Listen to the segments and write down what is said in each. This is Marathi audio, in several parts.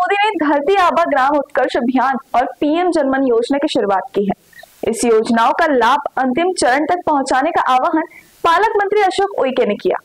मोदी ने धरती आबा ग्राम उत्कर्ष अभियान और पीएम जनमन योजना की शुरुआत की है। इस योजनाओं का लाभ अंतिम चरण तक पहुंचाने का आह्वान पालक मंत्री अशोक उइके ने किया।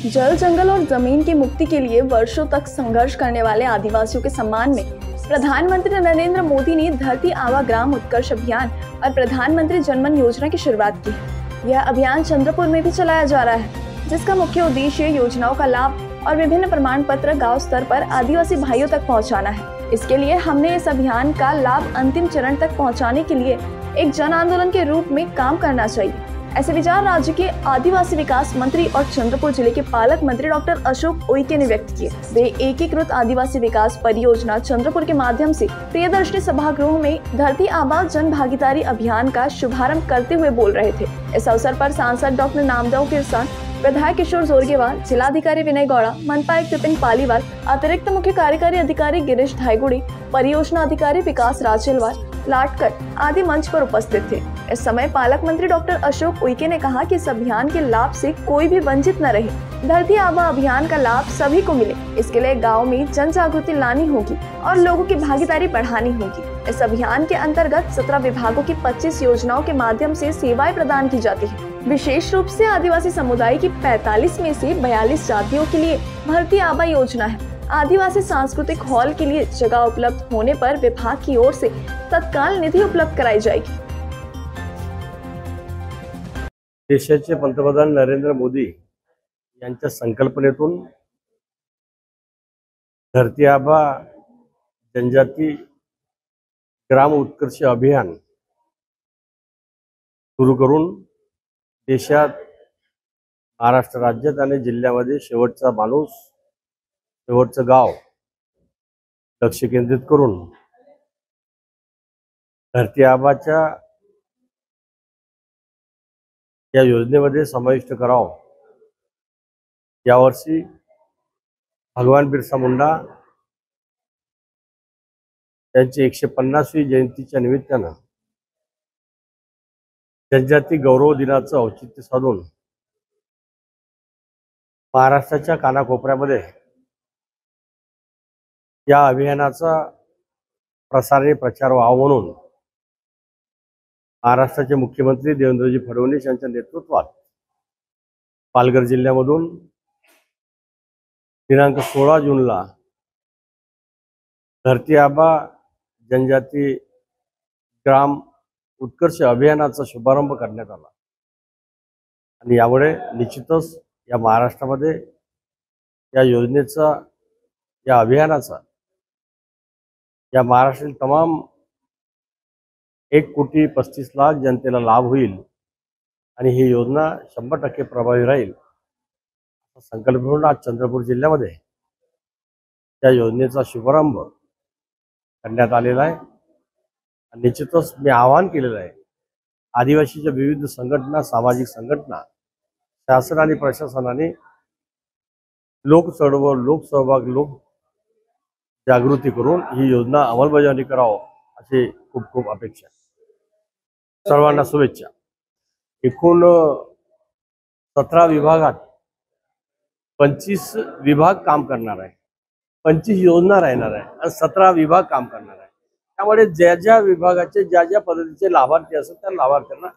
जल, जंगल और जमीन की मुक्ति के लिए वर्षों तक संघर्ष करने वाले आदिवासियों के सम्मान में प्रधानमंत्री नरेंद्र मोदी ने धरती आबा ग्राम उत्कर्ष अभियान और प्रधानमंत्री जनमन योजना की शुरुआत की है। यह अभियान चंद्रपुर में भी चलाया जा रहा है, जिसका मुख्य उद्देश्य योजनाओं का लाभ और विभिन्न प्रमाण पत्र गाँव स्तर पर आदिवासी भाइयों तक पहुँचाना है। इसके लिए हमने इस अभियान का लाभ अंतिम चरण तक पहुँचाने के लिए एक जन आंदोलन के रूप में काम करना चाहिए। ऐसे विचार राज्य के आदिवासी विकास मंत्री और चंद्रपुर जिले के पालक मंत्री डॉक्टर अशोक उइके ने व्यक्त किए। वे एकीकृत आदिवासी विकास परियोजना चंद्रपुर के माध्यम से प्रियदर्शनी सभागृह में धरती आबा जन भागीदारी अभियान का शुभारंभ करते हुए बोल रहे थे। इस अवसर पर सांसद डॉक्टर नामदेव किरसान, विधायक किशोर जोरगेवार, जिलाधिकारी विनय गौड़ा, मनपा आयुक्त विपिन पालीवाल, अतिरिक्त मुख्य कार्यकारी अधिकारी गिरीश धायगुड़ी, परियोजना अधिकारी विकास राजेलवाल, लाटकर आदि मंच पर उपस्थित थे। इस समय पालक मंत्री डॉक्टर अशोक उइके ने कहा कि इस अभियान के लाभ से कोई भी वंचित न रहे। धरती आबा अभियान का लाभ सभी को मिले, इसके लिए गाँव में जन जागृति लानी होगी और लोगों की भागीदारी बढ़ानी होगी। इस अभियान के अंतर्गत 17 विभागों की 25 योजनाओं के माध्यम से सेवाएं प्रदान की जाती है। विशेष रूप से आदिवासी समुदाय की 45 में से 42 जातियों के लिए धरती आबा योजना है। आदिवासी सांस्कृतिक हॉल के लिए जगह उपलब्ध होने पर विभाग की ओर से तत्काल निधि उपलब्ध कराई जाएगी। देशाचे पंतप्रधान नरेंद्र मोदी यांच्या संकल्पनेतून धरती आबा जनजाती ग्राम उत्कर्ष अभियान सुरू करून देशात, महाराष्ट्र राज्यात आणि जिल्ह्यामध्ये शेवटचा माणूस, शेवटचं गाव लक्ष केंद्रित करून धरती आबाच्या या योजनेमध्ये समाविष्ट करावं। यावर्षी भगवान बिरसा मुंडा यांची 150वी जयंतीच्या निमित्तानं जनजाती गौरव दिनाचं औचित्य साधून महाराष्ट्राच्या कानाकोपऱ्यामध्ये या अभियानाचा प्रसार आणि प्रचार व्हावा म्हणून महाराष्ट्राचे मुख्यमंत्री देवेंद्रजी फडणवीस यांच्या नेतृत्वात पालघर जिल्ह्यामधून दिनांक 16 जूनला धरती आबा जनजाती ग्राम उत्कर्ष अभियानाचा शुभारंभ करण्यात आला आणि यामुळे निश्चितच या महाराष्ट्रामध्ये या योजनेचा, या अभियानाचा, या महाराष्ट्रातील तमाम 1,35,00,000 जनतेला लाभ होईल आणि ही योजना 100% प्रभावी राहील असा संकल्प घेऊन आज चंद्रपूर जिल्ह्यामध्ये या योजनेचा शुभारंभ करण्यात आलेला आहे। निश्चितच मी आवाहन केलेलं आहे, आदिवासीच्या विविध संघटना, सामाजिक संघटना, शासन आणि प्रशासनाने लोक चळवळ, लोक सहभाग, लोक जागृती करून ही योजना अंमलबजावणी करावं अशी खूप खूप अपेक्षा। सर्वांना शुभेच्छा। एकूण 17 विभागात 25 विभाग काम करणार आहे, 25 योजना राहणार आहे आणि 17 विभाग काम करणार आहे। त्यामुळे ज्या ज्या विभागाचे ज्या ज्या पद्धतीचे लाभार्थी असतात त्या लाभार्थ्यांना